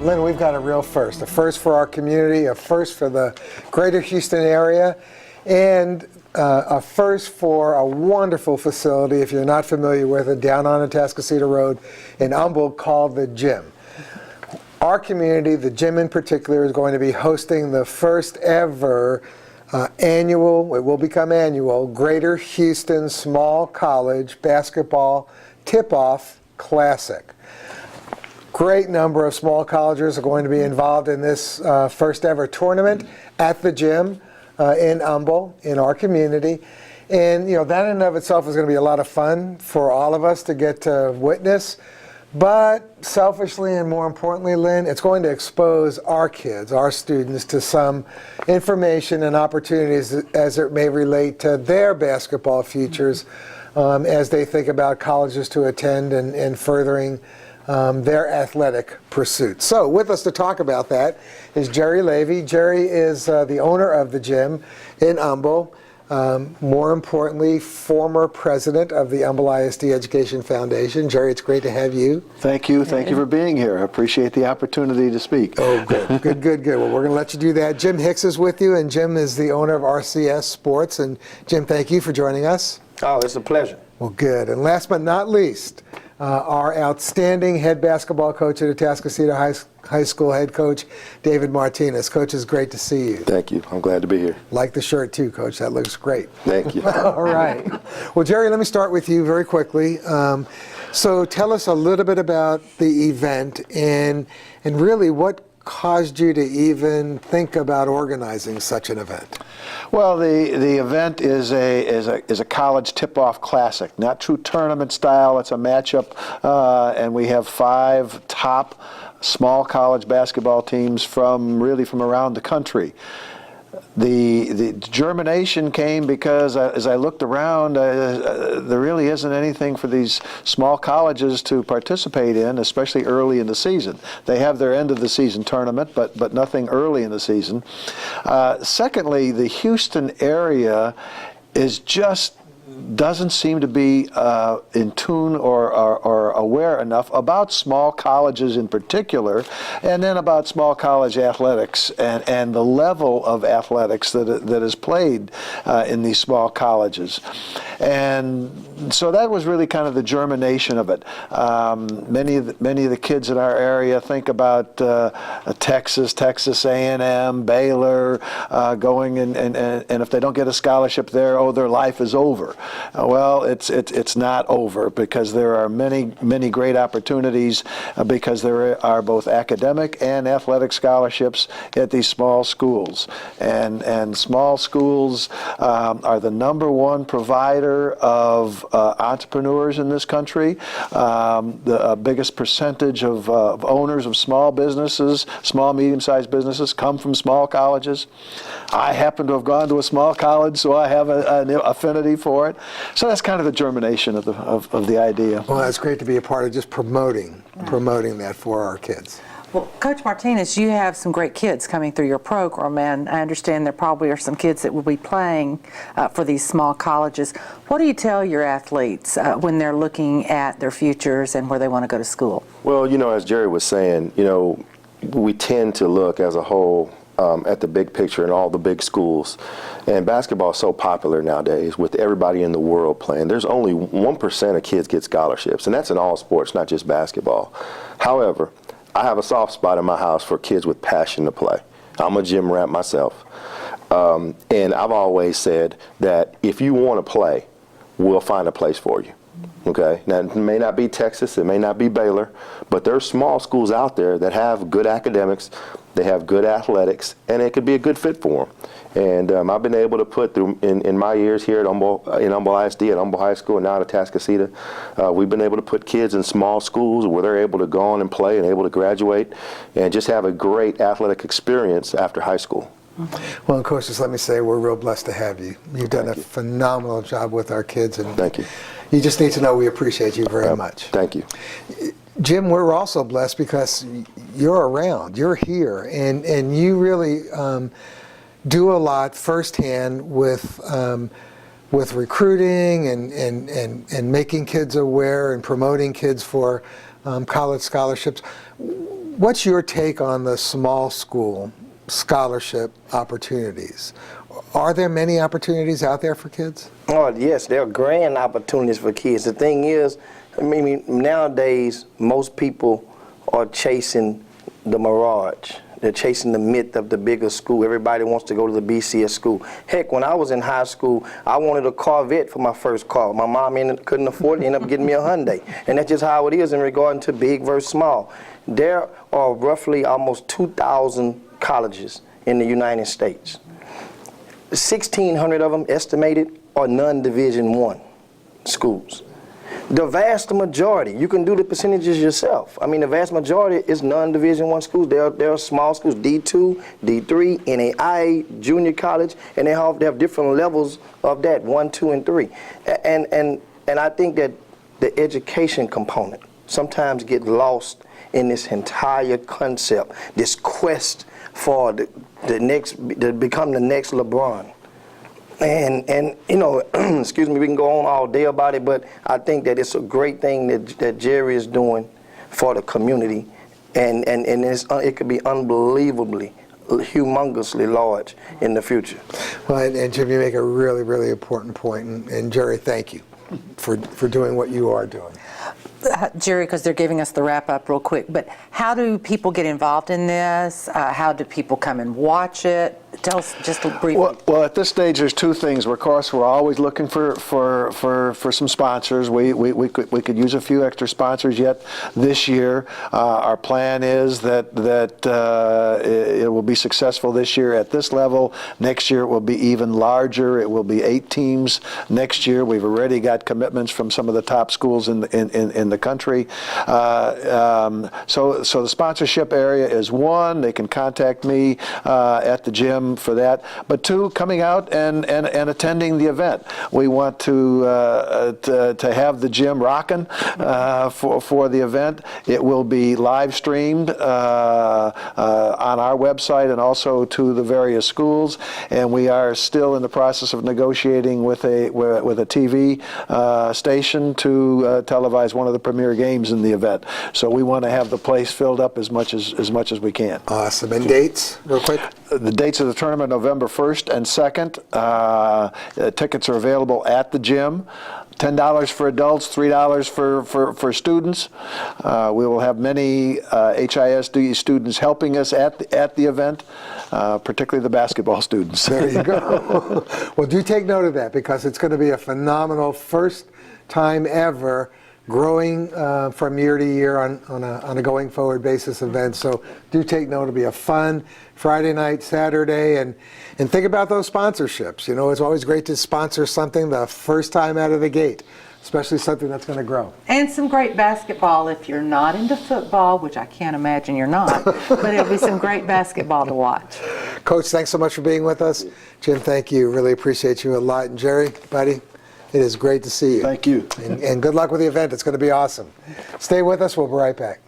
Lynn, we've got a real first. A first for our community, a first for the greater Houston area, and a first for a wonderful facility, if you're not familiar with it, down on Atascocita Road in Humboldt, called the Gym. Our community, the Gym in particular, is going to be hosting the first ever annual, it will become annual, Greater Houston Small College Basketball Tip-Off Classic. Great number of small colleges are going to be involved in this first ever tournament at the Gym in Humboldt, in our community. And you know, that in and of itself is going to be a lot of fun for all of us to get to witness. But selfishly and more importantly, Lynn, it's going to expose our kids, our students, to some information and opportunities as it may relate to their basketball futures as they think about colleges to attend and furthering their athletic pursuits. So with us to talk about that is Jerry Lavey. Jerry is the owner of the Gym in Humboldt. More importantly, former president of the Humboldt ISD Education Foundation. Jerry, it's great to have you. Thank you. Thank you for being here. I appreciate the opportunity to speak. Oh, good. Good. Well, we're going to let you do that. Jim Hicks is with you, and Jim is the owner of RCS Sports. And Jim, thank you for joining us. Oh, it's a pleasure. Well, good. And last but not least, our outstanding head basketball coach at Atascocita High School, head coach David Martinez. Coach, it's great to see you. Thank you. I'm glad to be here. Like the shirt too, Coach. That looks great. Thank you. All right. Well, Jerry, let me start with you very quickly. So tell us a little bit about the event and really what caused you to even think about organizing such an event? Well, the event is a college tip-off classic, not true tournament style. It's a matchup, and we have 5 top small college basketball teams from around the country. The germination came because as I looked around, there really isn't anything for these small colleges to participate in, especially early in the season. They have their end of the season tournament, but nothing early in the season. Secondly, the Houston area doesn't seem to be in tune or aware enough about small colleges in particular, and then about small college athletics and the level of athletics that is played in these small colleges. And so that was really kind of the germination of it. Many of the kids in our area think about Texas A&M, Baylor, going and if they don't get a scholarship there, their life is over. Well, it's not over, because there are many great opportunities because there are both academic and athletic scholarships at these small schools, and small schools are the #1 provider of entrepreneurs in this country. The biggest percentage of owners of small businesses, small medium-sized businesses, come from small colleges. I happen to have gone to a small college, so I have an affinity for it. So that's kind of the germination of the idea. Well, that's great to be a part of just promoting that for our kids. Well, Coach Martinez, you have some great kids coming through your program, and I understand there probably are some kids that will be playing for these small colleges. What do you tell your athletes when they're looking at their futures and where they want to go to school? Well, as Jerry was saying, we tend to look as a whole at the big picture in all the big schools. And basketball is so popular nowadays with everybody in the world playing. There's only 1% of kids get scholarships, and that's in all sports, not just basketball. However, I have a soft spot in my house for kids with passion to play. I'm a gym rat myself. And I've always said that if you want to play, we'll find a place for you. Okay? Now, it may not be Texas, it may not be Baylor, but there's small schools out there that have good academics, they have good athletics, and it could be a good fit for them. And I've been able to put through, in my years here at Humboldt ISD, at Humboldt High School, and now at Atascocita, we've been able to put kids in small schools where they're able to go on and play and able to graduate and just have a great athletic experience after high school. Well, of course, just let me say we're real blessed to have you. You've done a phenomenal job with our kids. And thank you. You just need to know we appreciate you very much. Thank you. Jim, we're also blessed because you're around, you're here, and you really do a lot firsthand with recruiting and making kids aware and promoting kids for college scholarships. What's your take on the small school scholarship opportunities? Are there many opportunities out there for kids? Oh, yes, there are grand opportunities for kids. The thing is, I mean, nowadays, most people are chasing the mirage. They're chasing the myth of the bigger school. Everybody wants to go to the BCS school. Heck, when I was in high school, I wanted a Corvette for my first car. My mom couldn't afford it, ended up getting me a Hyundai. And that's just how it is in regard to big versus small. There are roughly almost 2,000 colleges in the United States. 1,600 of them estimated are non-Division I schools. The vast majority, you can do the percentages yourself. I mean, the vast majority is non-Division I schools. There are small schools, D2, D3, NAIA, junior college, and they have different levels of that, 1, 2, and 3. And I think that the education component sometimes get lost in this entire concept, this quest for to become the next LeBron. And you know, excuse me, we can go on all day about it, but I think that it's a great thing that Jerry is doing for the community, and it could be unbelievably, humongously large in the future. Well, and Jim, you make a really, really important point, and Jerry, thank you for doing what you are doing. Jerry, because they're giving us the wrap up real quick, but how do people get involved in this? How do people come and watch it? Tell us just briefly. Well, at this stage, there's two things. Of course, we're always looking for some sponsors. We could use a few extra sponsors yet this year. Our plan is that it will be successful this year at this level. Next year, it will be even larger. It will be 8 teams next year. We've already got commitments from some of the top schools in the country. So the sponsorship area is one. They can contact me at the gym for that. But 2, coming out and attending the event. We want to have the gym rocking for the event. It will be live streamed on our website and also to the various schools. And we are still in the process of negotiating with a TV station to televise one of the premier games in the event. So we want to have the place filled up as much as we can. Awesome. And dates, real quick? The dates of the tournament, November 1st and 2nd. Tickets are available at the gym. $10 for adults, $3 for students. We will have many HISD students helping us at the event, particularly the basketball students. There you go. Well, do take note of that, because it's going to be a phenomenal first time ever growing from year to year on a going forward basis event. So do take note. It'll be a fun Friday night, Saturday, and think about those sponsorships. You know, it's always great to sponsor something the first time out of the gate, especially something that's going to grow. And some great basketball if you're not into football, which I can't imagine you're not, but it'll be some great basketball to watch. Coach, thanks so much for being with us. Jim, thank you. Really appreciate you a lot. And Jerry, buddy, it is great to see you. Thank you. And good luck with the event. It's going to be awesome. Stay with us. We'll be right back.